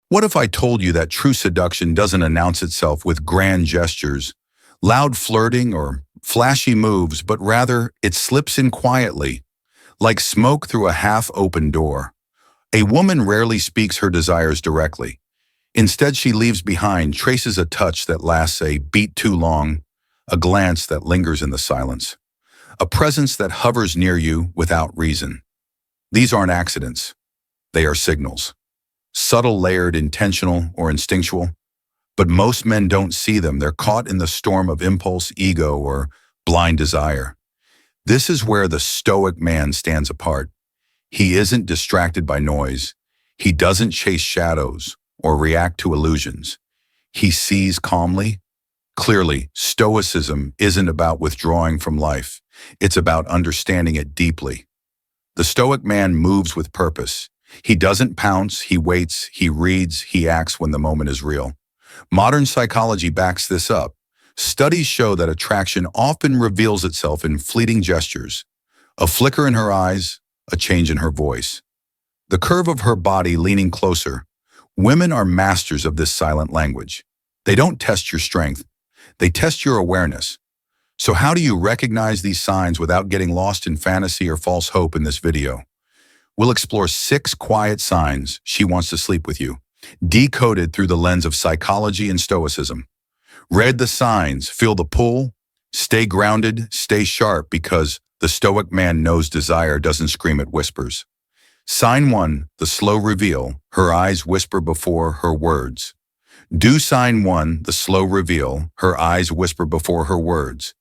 What if I told you that true seduction doesn't announce itself with grand gestures, loud flirting, or flashy moves, but rather it slips in quietly, like smoke through a half-open door? A woman rarely speaks her desires directly. Instead, she leaves behind traces: a touch that lasts a beat too long, a glance that lingers in the silence, a presence that hovers near you without reason. These aren't accidents. They are signals. Subtle, layered, intentional, or instinctual. But most men don't see them. They're caught in the storm of impulse, ego, or blind desire. This is where the Stoic man stands apart. He isn't distracted by noise. He doesn't chase shadows or react to illusions. He sees calmly. Clearly, Stoicism isn't about withdrawing from life. It's about understanding it deeply. The Stoic man moves with purpose. He doesn't pounce, he waits, he reads, he acts when the moment is real. Modern psychology backs this up. Studies show that attraction often reveals itself in fleeting gestures: a flicker in her eyes, a change in her voice, the curve of her body leaning closer. Women are masters of this silent language. They don't test your strength. They test your awareness. So how do you recognize these signs without getting lost in fantasy or false hope in this video? We'll explore 6 quiet signs she wants to sleep with you, decoded through the lens of psychology and Stoicism. Read the signs, feel the pull, stay grounded, stay sharp, because the Stoic man knows desire doesn't scream, it whispers. Sign 1, the slow reveal. Her eyes whisper before her words. Do sign 1, the slow reveal. Her eyes whisper before her words.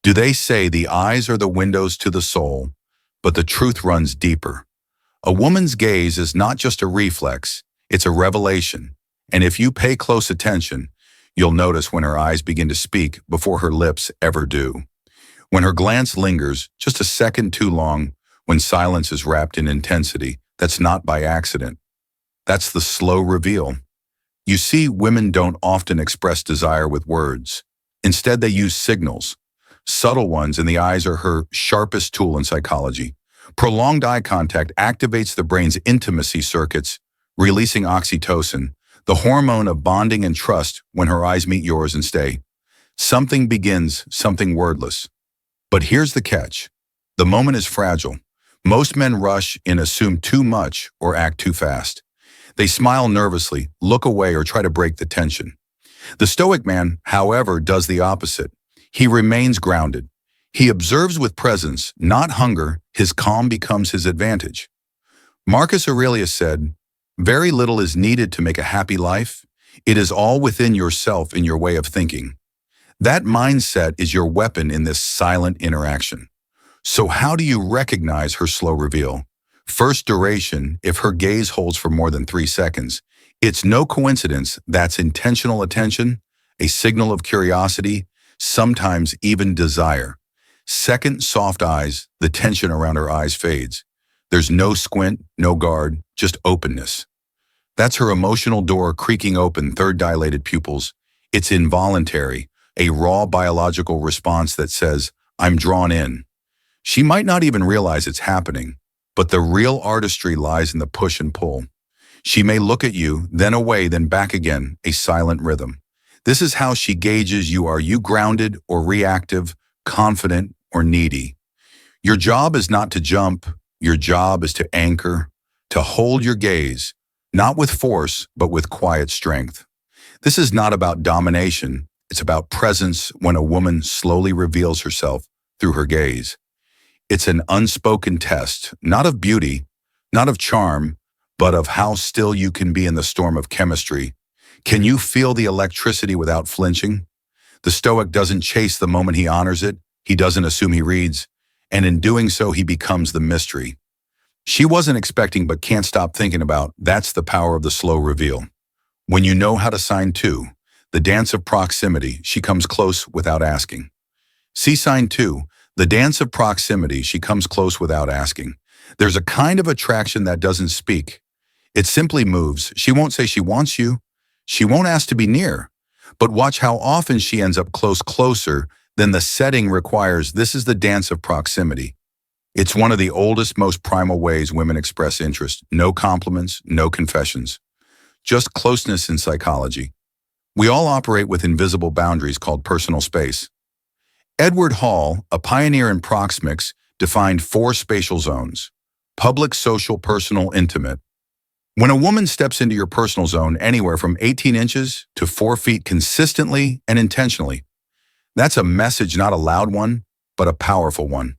Do they say the eyes are the windows to the soul, but the truth runs deeper? A woman's gaze is not just a reflex, it's a revelation. And if you pay close attention, you'll notice when her eyes begin to speak before her lips ever do. When her glance lingers just a second too long, when silence is wrapped in intensity, that's not by accident. That's the slow reveal. You see, women don't often express desire with words. Instead, they use signals. Subtle ones, and the eyes are her sharpest tool in psychology. Prolonged eye contact activates the brain's intimacy circuits, releasing oxytocin, the hormone of bonding and trust. When her eyes meet yours and stay, something begins, something wordless. But here's the catch. The moment is fragile. Most men rush in, assume too much, or act too fast. They smile nervously, look away, or try to break the tension. The Stoic man, however, does the opposite. He remains grounded. He observes with presence, not hunger. His calm becomes his advantage. Marcus Aurelius said, "Very little is needed to make a happy life. It is all within yourself, in your way of thinking." That mindset is your weapon in this silent interaction. So how do you recognize her slow reveal? First, duration. If her gaze holds for more than 3 seconds, it's no coincidence. That's intentional attention, a signal of curiosity, sometimes even desire. Second, soft eyes. The tension around her eyes fades. There's no squint, no guard, just openness. That's her emotional door creaking open. Third, dilated pupils. It's involuntary, a raw biological response that says, "I'm drawn in." She might not even realize it's happening, but the real artistry lies in the push and pull. She may look at you, then away, then back again, a silent rhythm. This is how she gauges you. Are you grounded or reactive, confident or needy? Your job is not to jump. Your job is to anchor, to hold your gaze, not with force, but with quiet strength. This is not about domination. It's about presence. When a woman slowly reveals herself through her gaze, it's an unspoken test, not of beauty, not of charm, but of how still you can be in the storm of chemistry. Can you feel the electricity without flinching? The Stoic doesn't chase the moment, he honors it. He doesn't assume, he reads. And in doing so, he becomes the mystery she wasn't expecting but can't stop thinking about. That's the power of the slow reveal. When you know how to sign 2, the dance of proximity, she comes close without asking. See sign 2, the dance of proximity, she comes close without asking. There's a kind of attraction that doesn't speak. It simply moves. She won't say she wants you. She won't ask to be near. But watch how often she ends up closer than the setting requires. This is the dance of proximity. It's one of the oldest, most primal ways women express interest. No compliments, no confessions. just closeness in psychology. We all operate with invisible boundaries called personal space. Edward Hall, a pioneer in proxemics, defined 4 spatial zones: public, social, personal, intimate. When a woman steps into your personal zone anywhere from 18 inches to 4 feet consistently and intentionally, that's a message, not a loud one, but a powerful one.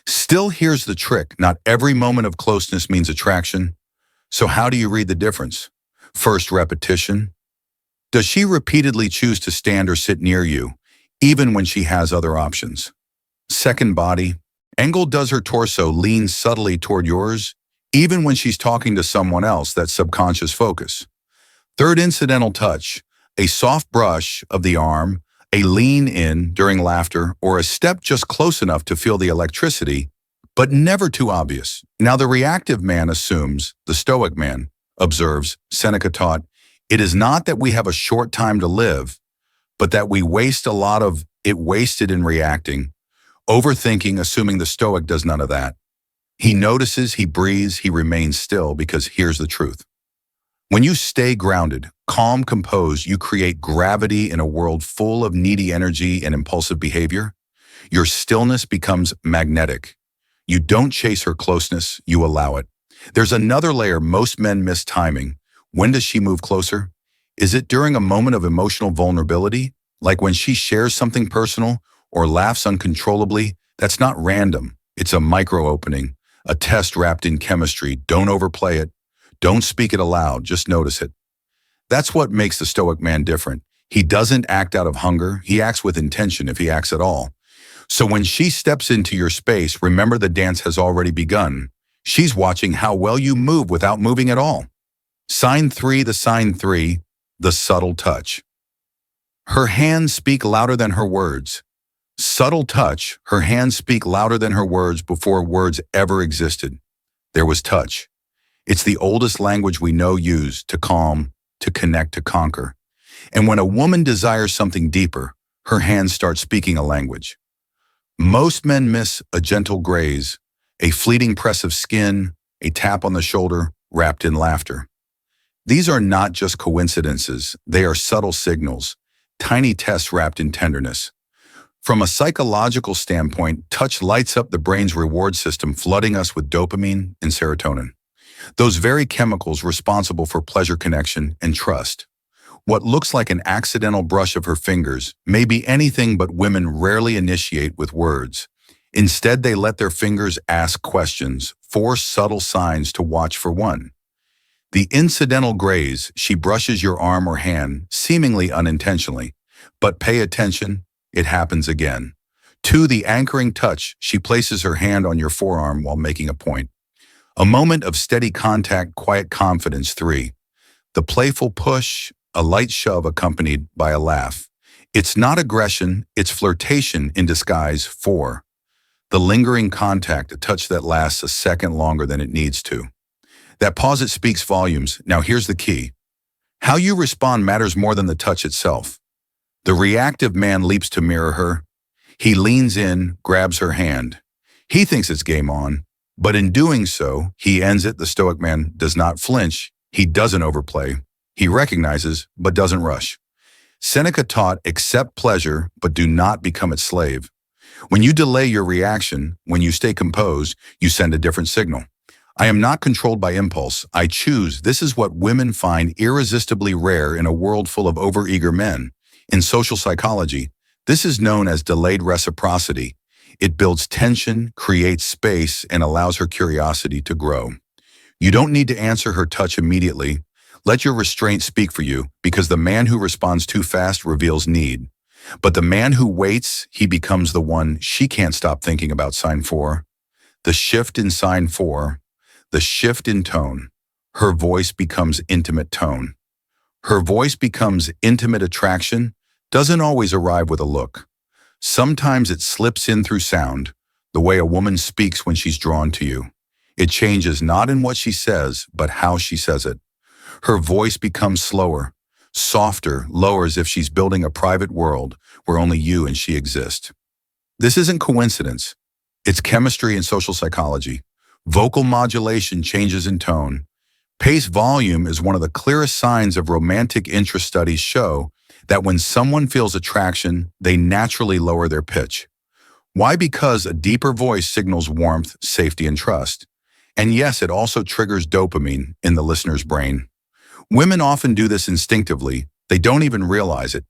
Still, here's the trick. Not every moment of closeness means attraction. So how do you read the difference? First, repetition. Does she repeatedly choose to stand or sit near you, even when she has other options? Second, body. Angle. Does her torso lean subtly toward yours, even when she's talking to someone else? That's subconscious focus. Third, incidental touch. A soft brush of the arm, a lean in during laughter, or a step just close enough to feel the electricity, but never too obvious. Now, the reactive man assumes, the Stoic man observes, Seneca taught, it is not that we have a short time to live, but that we waste a lot of it wasted in reacting, overthinking, assuming. The Stoic does none of that. He notices, he breathes, he remains still, because here's the truth. When you stay grounded, calm, composed, you create gravity in a world full of needy energy and impulsive behavior. Your stillness becomes magnetic. You don't chase her closeness, you allow it. There's another layer. Most men miss timing. When does she move closer? Is it during a moment of emotional vulnerability, like when she shares something personal or laughs uncontrollably? That's not random. It's a micro-opening, a test wrapped in chemistry. Don't overplay it. Don't speak it aloud. Just notice it. That's what makes the Stoic man different. He doesn't act out of hunger. He acts with intention, if he acts at all. So when she steps into your space, remember, the dance has already begun. She's watching how well you move without moving at all. Sign 3, the subtle touch. Her hands speak louder than her words. Subtle touch. Her hands speak louder than her words before words ever existed. There was touch. It's the oldest language we know, used to calm, to connect, to conquer. And when a woman desires something deeper, her hands start speaking a language. Most men miss a gentle graze, a fleeting press of skin, a tap on the shoulder, wrapped in laughter. These are not just coincidences. They are subtle signals, tiny tests wrapped in tenderness. From a psychological standpoint, touch lights up the brain's reward system, flooding us with dopamine and serotonin, those very chemicals responsible for pleasure, connection, and trust. What looks like an accidental brush of her fingers may be anything, but women rarely initiate with words. Instead, they let their fingers ask questions, 4 subtle signs to watch for. 1. The incidental graze. She brushes your arm or hand, seemingly unintentionally, but pay attention, it happens again. 2. The anchoring touch. She places her hand on your forearm while making a point. A moment of steady contact, quiet confidence. 3. The playful push, a light shove accompanied by a laugh. It's not aggression, it's flirtation in disguise. 4. The lingering contact, a touch that lasts a second longer than it needs to. That pause, it speaks volumes. Now here's the key. How you respond matters more than the touch itself. The reactive man leaps to mirror her. He leans in, grabs her hand. He thinks it's game on, but in doing so, he ends it. The Stoic man does not flinch. He doesn't overplay. He recognizes, but doesn't rush. Seneca taught, accept pleasure, but do not become its slave. When you delay your reaction, when you stay composed, you send a different signal. I am not controlled by impulse. I choose. This is what women find irresistibly rare in a world full of overeager men. In social psychology, this is known as delayed reciprocity. It builds tension, creates space, and allows her curiosity to grow. You don't need to answer her touch immediately. Let your restraint speak for you, because the man who responds too fast reveals need. But the man who waits, he becomes the one she can't stop thinking about. Sign 4. The shift in sign 4. The shift in tone. Her voice becomes intimate tone. Her voice becomes intimate attraction. Doesn't always arrive with a look. Sometimes it slips in through sound, the way a woman speaks when she's drawn to you. It changes not in what she says, but how she says it. Her voice becomes slower, softer, lower, as if she's building a private world where only you and she exist. This isn't coincidence. It's chemistry and social psychology. Vocal modulation changes in tone. Pace volume is one of the clearest signs of romantic interest. Studies show that when someone feels attraction, they naturally lower their pitch. Why? Because a deeper voice signals warmth, safety, and trust. And yes, it also triggers dopamine in the listener's brain. Women often do this instinctively. They don't even realize it.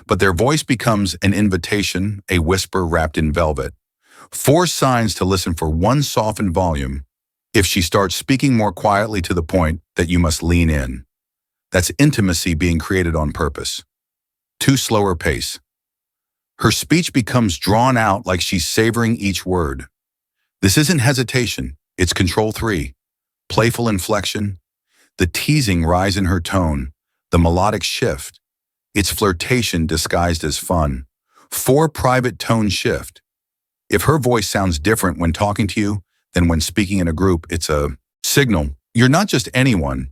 But their voice becomes an invitation, a whisper wrapped in velvet. 4 signs to listen for. 1. Soften volume. If she starts speaking more quietly to the point that you must lean in, that's intimacy being created on purpose. 2. Slower pace. Her speech becomes drawn out like she's savoring each word. This isn't hesitation, it's control. 3. Playful inflection. The teasing rise in her tone, the melodic shift. It's flirtation disguised as fun. 4. Private tone shift. If her voice sounds different when talking to you than when speaking in a group, it's a signal. You're not just anyone.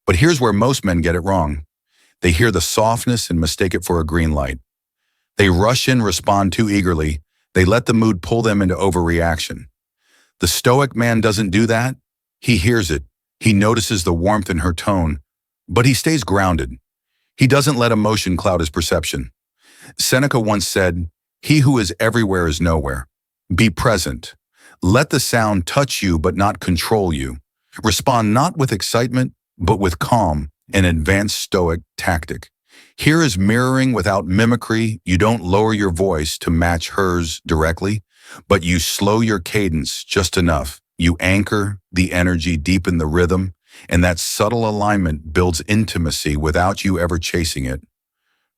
But here's where most men get it wrong. They hear the softness and mistake it for a green light. They rush in, respond too eagerly. They let the mood pull them into overreaction. The Stoic man doesn't do that. He hears it. He notices the warmth in her tone, but he stays grounded. He doesn't let emotion cloud his perception. Seneca once said, "He who is everywhere is nowhere." Be present. Let the sound touch you but not control you. Respond not with excitement, but with calm, an advanced Stoic tactic. Here is mirroring without mimicry. You don't lower your voice to match hers directly, but you slow your cadence just enough. You anchor the energy, deepen the rhythm, and that subtle alignment builds intimacy without you ever chasing it.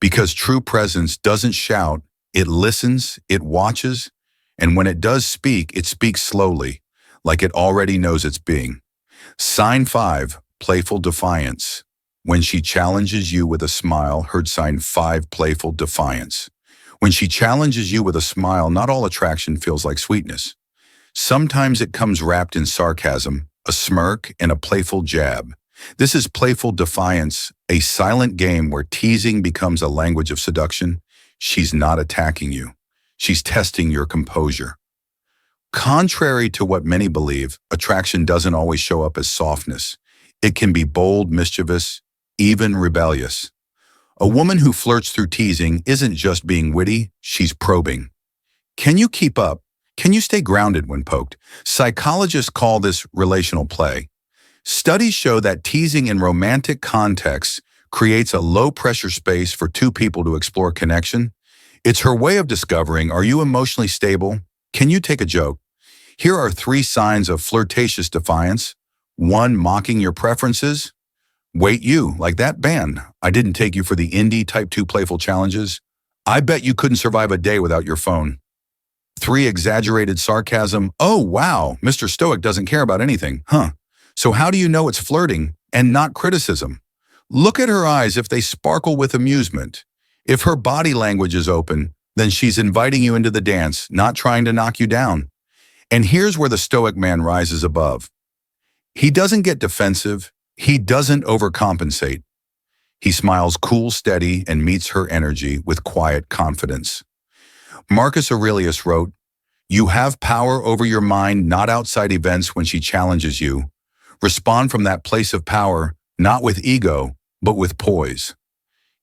Because true presence doesn't shout, it listens, it watches, and when it does speak, it speaks slowly, like it already knows it's being. Sign 5, playful defiance. When she challenges you with a smile, heard sign 5, playful defiance. When she challenges you with a smile, not all attraction feels like sweetness. Sometimes it comes wrapped in sarcasm, a smirk, and a playful jab. This is playful defiance, a silent game where teasing becomes a language of seduction. She's not attacking you. She's testing your composure. Contrary to what many believe, attraction doesn't always show up as softness. It can be bold, mischievous, even rebellious. A woman who flirts through teasing isn't just being witty, she's probing. Can you keep up? Can you stay grounded when poked? Psychologists call this relational play. Studies show that teasing in romantic contexts creates a low-pressure space for 2 people to explore connection. It's her way of discovering, are you emotionally stable? Can you take a joke? Here are 3 signs of flirtatious defiance. 1, mocking your preferences. Wait, you, like that band. I didn't take you for the indie type 2 playful challenges. I bet you couldn't survive a day without your phone. 3, exaggerated sarcasm. Oh, wow, Mr. Stoic doesn't care about anything, huh? So how do you know it's flirting and not criticism? Look at her eyes if they sparkle with amusement. If her body language is open, then she's inviting you into the dance, not trying to knock you down. And here's where the Stoic man rises above. He doesn't get defensive. He doesn't overcompensate. He smiles cool, steady, and meets her energy with quiet confidence. Marcus Aurelius wrote, "You have power over your mind, not outside events when she challenges you. Respond from that place of power, not with ego, but with poise."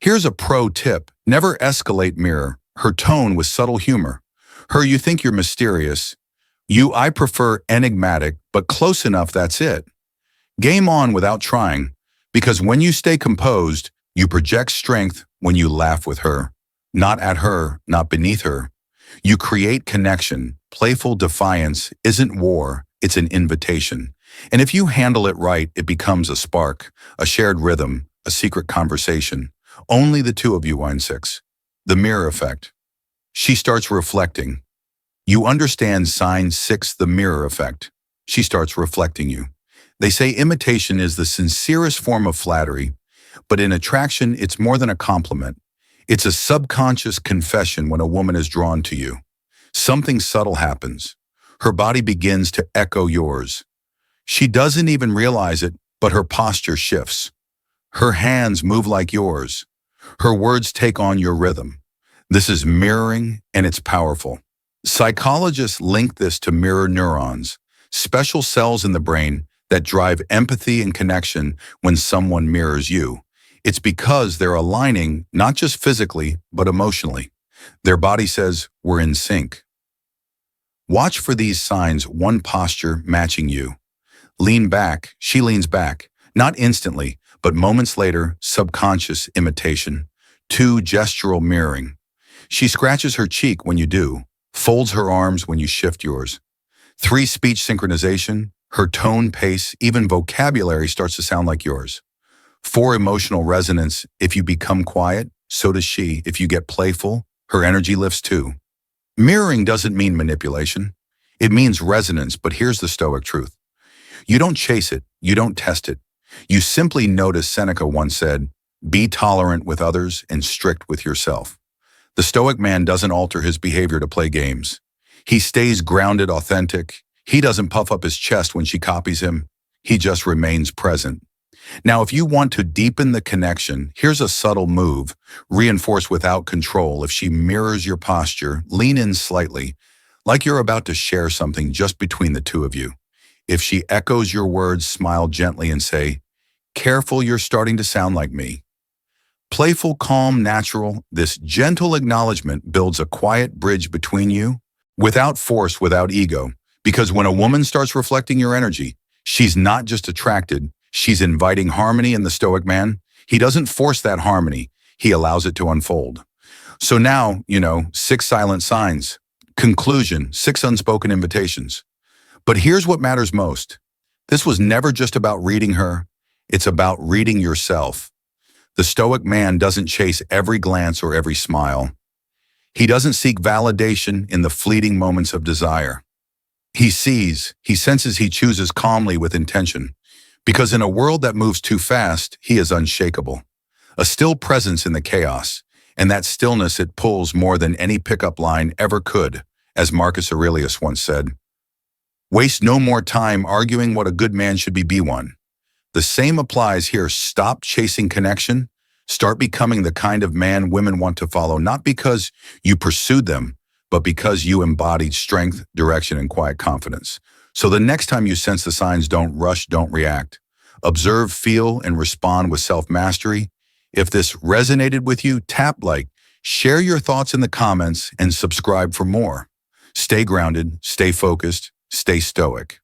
Here's a pro tip. Never escalate mirror. Her tone with subtle humor. Her, you think you're mysterious. You, I prefer enigmatic, but close enough, that's it. Game on without trying, because when you stay composed, you project strength when you laugh with her. Not at her, not beneath her. You create connection. Playful defiance isn't war, it's an invitation. And if you handle it right, it becomes a spark, a shared rhythm, a secret conversation. Only the 2 of you. Wine 6. The mirror effect. She starts reflecting. You understand sign 6, the mirror effect. She starts reflecting you. They say imitation is the sincerest form of flattery, but in attraction, it's more than a compliment. It's a subconscious confession when a woman is drawn to you. Something subtle happens. Her body begins to echo yours. She doesn't even realize it, but her posture shifts. Her hands move like yours. Her words take on your rhythm. This is mirroring, and it's powerful. Psychologists link this to mirror neurons, special cells in the brain that drive empathy and connection when someone mirrors you. It's because they're aligning not just physically, but emotionally. Their body says, we're in sync. Watch for these signs, one posture matching you. Lean back, she leans back, not instantly, but moments later, subconscious imitation. 2, gestural mirroring. She scratches her cheek when you do, folds her arms when you shift yours. 3, speech synchronization. Her tone, pace, even vocabulary starts to sound like yours. 4, emotional resonance. If you become quiet, so does she. If you get playful, her energy lifts too. Mirroring doesn't mean manipulation. It means resonance, but here's the Stoic truth. You don't chase it, you don't test it. You simply notice. Seneca once said, be tolerant with others and strict with yourself. The Stoic man doesn't alter his behavior to play games. He stays grounded, authentic. He doesn't puff up his chest when she copies him. He just remains present. Now, if you want to deepen the connection, here's a subtle move. Reinforce without control. If she mirrors your posture, lean in slightly, like you're about to share something just between the two of you. If she echoes your words, smile gently and say, careful, you're starting to sound like me. Playful, calm, natural, this gentle acknowledgement builds a quiet bridge between you, without force, without ego. Because when a woman starts reflecting your energy, she's not just attracted, she's inviting harmony. In the Stoic man, he doesn't force that harmony, he allows it to unfold. So now, 6 silent signs. Conclusion, 6 unspoken invitations. But here's what matters most. This was never just about reading her, it's about reading yourself. The Stoic man doesn't chase every glance or every smile. He doesn't seek validation in the fleeting moments of desire. He sees, he senses, he chooses calmly with intention. Because in a world that moves too fast, he is unshakable. A still presence in the chaos, and that stillness, it pulls more than any pickup line ever could, as Marcus Aurelius once said. Waste no more time arguing what a good man should be one. The same applies here. Stop chasing connection. Start becoming the kind of man women want to follow, not because you pursued them, but because you embodied strength, direction, and quiet confidence. So the next time you sense the signs, don't rush, don't react. Observe, feel, and respond with self-mastery. If this resonated with you, tap like, share your thoughts in the comments, and subscribe for more. Stay grounded, stay focused, stay stoic.